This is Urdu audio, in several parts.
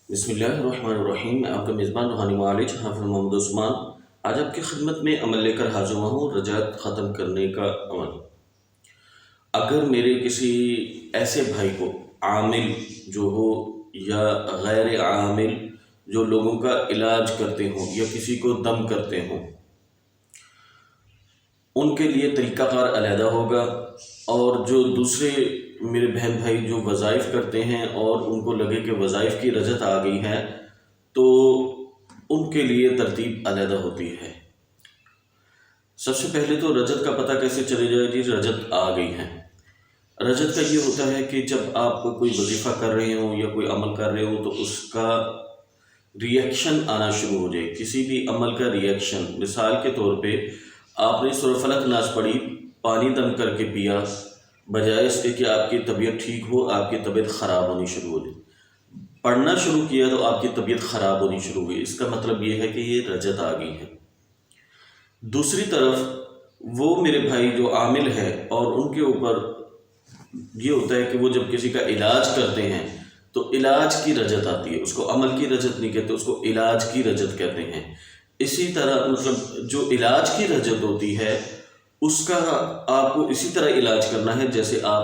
بسم اللہ الرحمن الرحیم، میں آپ کا میزبان روحانی معالج حافظ محمد عثمان آج آپ کی خدمت میں عمل لے کر حاضر ہوا ہوں، رجعت ختم کرنے کا عمل۔ اگر میرے کسی ایسے بھائی کو عامل جو ہو یا غیر عامل جو لوگوں کا علاج کرتے ہوں یا کسی کو دم کرتے ہوں، ان کے لیے طریقہ کار علیحدہ ہوگا، اور جو دوسرے میرے بہن بھائی جو وظائف کرتے ہیں اور ان کو لگے کہ وظائف کی رجعت آ گئی ہے تو ان کے لیے ترتیب علیحدہ ہوتی ہے۔ سب سے پہلے تو رجعت کا پتہ کیسے چلے جائے جی رجعت آ گئی ہے؟ رجعت کا یہ ہوتا ہے کہ جب آپ کوئی وظیفہ کر رہے ہوں یا کوئی عمل کر رہے ہوں تو اس کا ریئیکشن آنا شروع ہو جائے، کسی بھی عمل کا ریئیکشن۔ مثال کے طور پہ آپ نے سورہ فلق ناس پڑھی، پانی دم کر کے پیا، بجائے اس کے کہ آپ کی طبیعت ٹھیک ہو آپ کی طبیعت خراب ہونی شروع ہو جائے۔ پڑھنا شروع کیا تو آپ کی طبیعت خراب ہونی شروع ہوئی، اس کا مطلب یہ ہے کہ یہ رجعت آ گئی ہے۔ دوسری طرف وہ میرے بھائی جو عامل ہے اور ان کے اوپر یہ ہوتا ہے کہ وہ جب کسی کا علاج کرتے ہیں تو علاج کی رجعت آتی ہے، اس کو عمل کی رجعت نہیں کہتے، اس کو علاج کی رجعت کہتے ہیں۔ اسی طرح مطلب جو علاج کی رجعت ہوتی ہے اس کا آپ کو اسی طرح علاج کرنا ہے جیسے آپ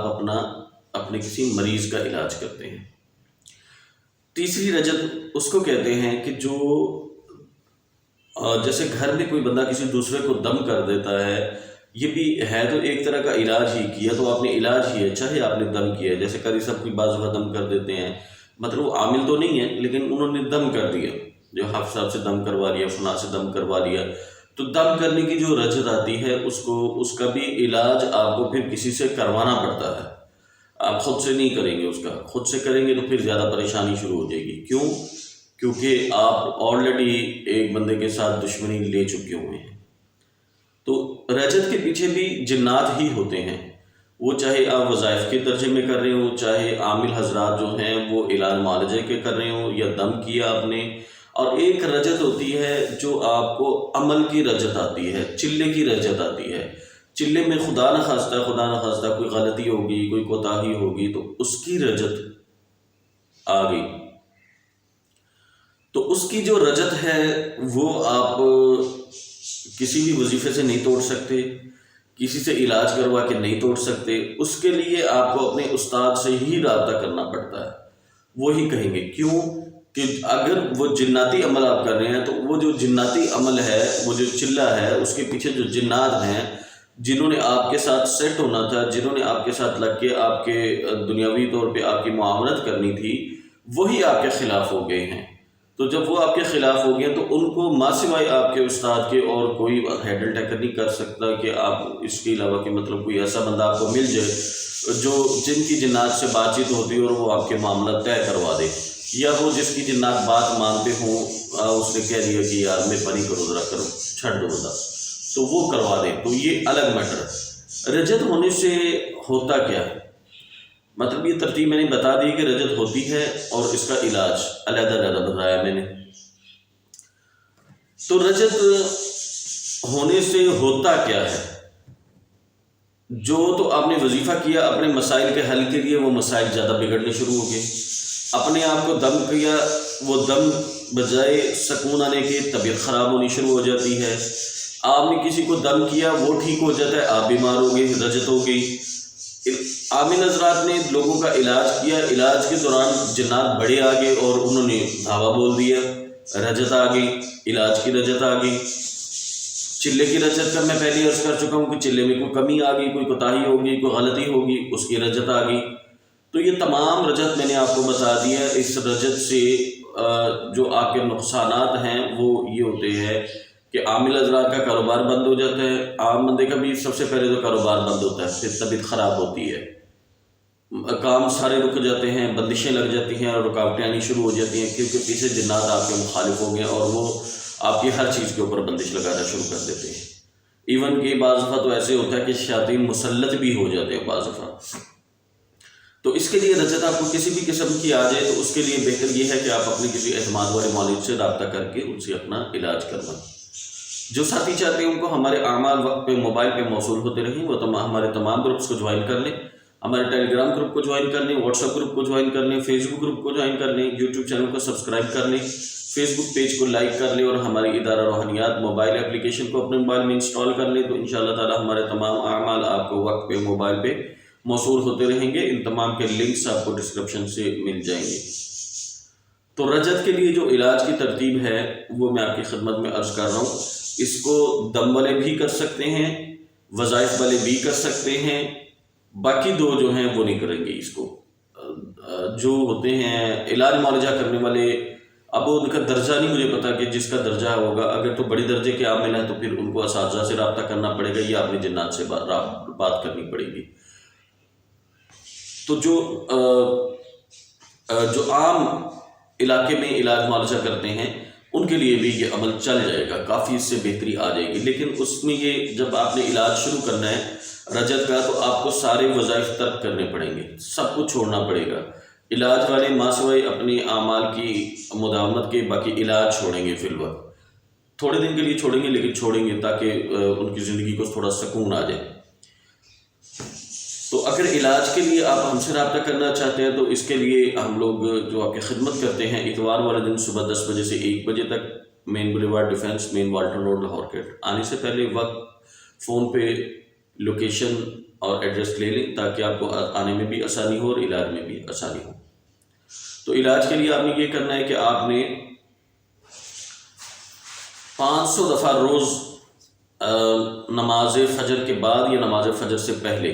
اپنے کسی مریض کا علاج کرتے ہیں۔ تیسری رجعت اس کو کہتے ہیں کہ جو جیسے گھر میں کوئی بندہ کسی دوسرے کو دم کر دیتا ہے، یہ بھی ہے تو ایک طرح کا علاج ہی کیا، تو آپ نے علاج ہی ہے، چاہے آپ نے دم کیا ہے۔ جیسے قاری صاحب کوئی بعض دفعہ دم کر دیتے ہیں، مطلب وہ عامل تو نہیں ہے لیکن انہوں نے دم کر دیا، جو حافظ صاحب سے دم کروا لیا، فلاں سے دم کروا لیا، تو دم کرنے کی جو رجعت آتی ہے اس کا بھی علاج آپ کو پھر کسی سے کروانا پڑتا ہے، آپ خود سے نہیں کریں گے، اس کا خود سے کریں گے تو پھر زیادہ پریشانی شروع ہو جائے گی۔ کیوں؟ کیونکہ آپ آلریڈی ایک بندے کے ساتھ دشمنی لے چکے ہوئے ہیں۔ تو رجعت کے پیچھے بھی جنات ہی ہوتے ہیں، وہ چاہے آپ وظائف کے درجے میں کر رہے ہوں، چاہے عامل حضرات جو ہیں وہ علاج معالجے کے کر رہے ہوں یا دم کیا آپ نے، اور ایک رجعت ہوتی ہے جو آپ کو عمل کی رجعت آتی ہے، چلے کی رجعت آتی ہے۔ چلے میں خدا نہ خواستہ کوئی غلطی ہوگی، کوئی کوتاہی ہوگی تو اس کی رجعت آ گئی، تو اس کی جو رجعت ہے وہ آپ کسی بھی وظیفے سے نہیں توڑ سکتے، کسی سے علاج کروا کے نہیں توڑ سکتے، اس کے لیے آپ کو اپنے استاد سے ہی رابطہ کرنا پڑتا ہے، وہی کہیں گے۔ کیوں کہ اگر وہ جناتی عمل آپ کر رہے ہیں تو وہ جو جناتی عمل ہے، وہ جو چلہ ہے، اس کے پیچھے جو جنات ہیں جنہوں نے آپ کے ساتھ سیٹ ہونا تھا، جنہوں نے آپ کے ساتھ لگ کے آپ کے دنیاوی طور پہ آپ کی معاملت کرنی تھی، وہی آپ کے خلاف ہو گئے ہیں۔ تو جب وہ آپ کے خلاف ہو گئے تو ان کو ماں سوائے آپ کے استاد کے اور کوئی ہینڈل ٹیکر نہیں کر سکتا کہ آپ اس کے علاوہ کہ مطلب کوئی ایسا بندہ آپ کو مل جائے جو جن کی جنات سے بات چیت ہوتی ہے اور وہ آپ کے معاملات طے کروا دے، یا وہ جس کی جنات بات مانتے ہوں، اس نے کہہ دیا کہ یار مہربانی کرو ذرا کرو چھڑ دو بندہ، تو وہ کروا دے، تو یہ الگ میٹر ہے۔ رجعت ہونے سے ہوتا کیا ہے؟ مطلب یہ ترتیب میں نے بتا دی کہ رجعت ہوتی ہے اور اس کا علاج علیحدہ بتایا میں نے۔ تو رجعت ہونے سے ہوتا کیا ہے؟ جو تو آپ نے وظیفہ کیا اپنے مسائل کے حل کے لیے، وہ مسائل زیادہ بگڑنے شروع ہو گئے۔ اپنے آپ کو دم کیا، وہ دم بجائے سکون آنے کے طبیعت خراب ہونی شروع ہو جاتی ہے۔ آپ نے کسی کو دم کیا، وہ ٹھیک ہو جاتا ہے، آپ بیمار ہو گئے، رجعت ہو گئی۔ عامل حضرات نے لوگوں کا علاج کیا، علاج کے دوران جنات بڑے آ گئے اور انہوں نے دھاوا بول دیا، رجعت آ گئی، علاج کی رجعت آ گئی۔ چلے کی رجعت کا میں پہلے عرض کر چکا ہوں کہ چلے میں کوئی کمی آ گئی، کوئی کوتاہی ہوگی، کوئی غلطی ہوگی، اس کی رجعت آ گئی۔ تو یہ تمام رجعت میں نے آپ کو بتا دیا۔ اس رجعت سے جو آپ کے نقصانات ہیں وہ یہ ہوتے ہیں کہ عامل حضرات کا کاروبار بند ہو جاتا ہے، عام بندے کا بھی سب سے پہلے تو کاروبار بند ہوتا ہے، پھر طبیعت خراب ہوتی ہے، کام سارے رک جاتے ہیں، بندشیں لگ جاتی ہیں اور رکاوٹیں آنی شروع ہو جاتی ہیں، کیونکہ پیچھے جنات آپ کے مخالف ہو گئے اور وہ آپ کی ہر چیز کے اوپر بندش لگانا شروع کر دیتے ہیں۔ ایون کہ بعض دفعہ تو ایسے ہوتا ہے کہ شیاطین مسلط بھی ہو جاتے ہیں بعض دفعہ۔ تو اس کے لیے رجعت آپ کو کسی بھی قسم کی آ جائے تو اس کے لیے بہتر یہ ہے کہ آپ اپنے کسی اعتماد والے معالج سے رابطہ کر کے ان سے اپنا علاج کروائیں۔ جو ساتھی چاہتے ہیں ان کو ہمارے اعمال وقت پہ موبائل پہ موصول ہوتے رہیں، وہ ہمارے تمام گروپس کو جوائن کر لیں، ہمارے ٹیلی گرام گروپ کو جوائن کر لیں، واٹس ایپ گروپ کو جوائن کر لیں، فیس بک گروپ کو جوائن کر لیں، یوٹیوب چینل کو سبسکرائب کر لیں، فیس بک پیج کو لائک کر لیں، اور ہماری ادارہ روحانیات موبائل اپلیکیشن کو اپنے موبائل میں انسٹال کر لیں، تو انشاءاللہ تعالی ہمارے تمام اعمال آپ کو وقت پہ موبائل پہ موصول ہوتے رہیں گے۔ ان تمام کے لنکس آپ کو ڈسکرپشن سے مل جائیں گے۔ تو رجت کے لیے جو علاج کی ترتیب ہے وہ میں آپ کی خدمت میں عرض کر رہا ہوں۔ اس کو دم والے بھی کر سکتے ہیں، وظائف والے بھی کر سکتے ہیں، باقی دو جو ہیں وہ نہیں کریں گے۔ اس کو جو ہوتے ہیں علاج معالجہ کرنے والے، اب ان کا درجہ نہیں مجھے پتا کہ جس کا درجہ ہوگا، اگر تو بڑی درجے کے عامل ہیں تو پھر ان کو اساتذہ سے رابطہ کرنا پڑے گا یا اپنے جنات سے بات کرنی پڑے گی۔ تو جو عام علاقے میں علاج معالجہ کرتے ہیں ان کے لیے بھی یہ عمل چل جائے گا، کافی اس سے بہتری آ جائے گی۔ لیکن اس میں یہ جب آپ نے علاج شروع کرنا ہے رجت کا، تو آپ کو سارے وظائف ترک کرنے پڑیں گے، سب کچھ چھوڑنا پڑے گا۔ علاج والے ماسوائے اپنے اعمال کی مداومت کے باقی علاج چھوڑیں گے، فی الوقت تھوڑے دن کے لیے چھوڑیں گے، لیکن چھوڑیں گے تاکہ ان کی زندگی کو تھوڑا سکون آ جائے۔ تو اگر علاج کے لیے آپ ہم سے رابطہ کرنا چاہتے ہیں تو اس کے لیے ہم لوگ جو آپ کی خدمت کرتے ہیں، اتوار والے دن صبح 10 بجے سے 1 بجے تک، مین بولیوارڈ ڈیفینس، مین والٹن روڈ، لاہور گیٹ۔ آنے سے پہلے وقت فون پہ لوکیشن اور ایڈریس لے لیں تاکہ آپ کو آنے میں بھی آسانی ہو اور علاج میں بھی آسانی ہو۔ تو علاج کے لیے آپ نے یہ کرنا ہے کہ آپ نے 500 دفعہ روز نماز فجر کے بعد یا نماز فجر سے پہلے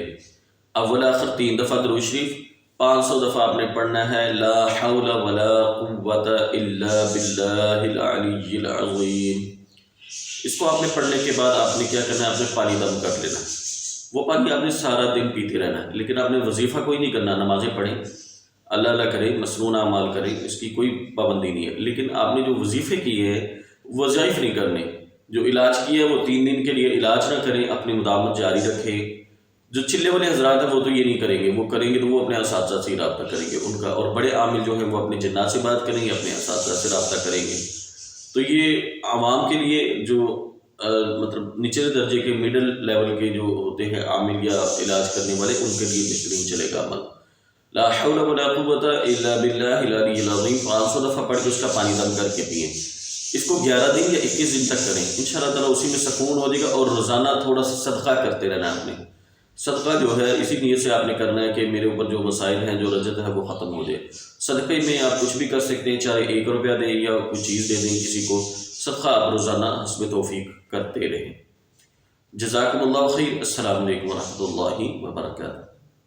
اول آخر 3 دفعہ درود شریف 500 دفعہ آپ نے پڑھنا ہے۔ لا حول ولا قوة الا باللہ العلی العظیم۔ اس کو آپ نے پڑھنے کے بعد آپ نے کیا کرنا ہے، آپ نے پانی دم کر لینا۔ وہ پانی آپ نے سارا دن پیتے رہنا ہے، لیکن آپ نے وظیفہ کوئی نہیں کرنا۔ نمازیں پڑھیں، اللہ اللہ کریں، مسنون اعمال کریں، اس کی کوئی پابندی نہیں ہے، لیکن آپ نے جو وظیفے کیے ہیں وظائف نہیں کرنے۔ جو علاج کیا ہے وہ 3 دن کے لیے علاج نہ کریں، اپنی مداومت جاری رکھیں۔ جو چلے والے حضرات ہیں وہ تو یہ نہیں کریں گے، وہ کریں گے تو وہ اپنے اساتذہ سے ہی رابطہ کریں گے ان کا، اور بڑے عامل جو ہیں وہ اپنے جنات سے بات کریں گے، اپنے اساتذہ سے رابطہ کریں گے۔ تو یہ عوام کے لیے جو مطلب نچلے درجے کے مڈل لیول کے جو ہوتے ہیں عامل یا علاج کرنے والے، ان کے لیے بہترین چلے گا عمل۔ لا حول ولا قوة الا باللہ العلی العظیم 500 دفعہ پڑھ کے اس کا پانی دم کر کے پئیں۔ اس کو 11 دن یا 21 دن تک کریں، انشاءاللہ تعالیٰ اسی میں سکون ہو جائے گا۔ اور روزانہ تھوڑا سا صدقہ کرتے رہنا ہے آپ نے۔ صدقہ جو ہے اسی نیت سے آپ نے کرنا ہے کہ میرے اوپر جو مسائل ہیں، جو رجت ہے وہ ختم ہو جائے۔ صدقے میں آپ کچھ بھی کر سکتے ہیں، چاہے 1 روپیہ دیں یا کوئی چیز دے دیں کسی کو، صدقہ آپ روزانہ حسب توفیق کرتے رہیں۔ جزاکم اللہ خیر۔ السلام علیکم ورحمۃ اللہ وبرکاتہ۔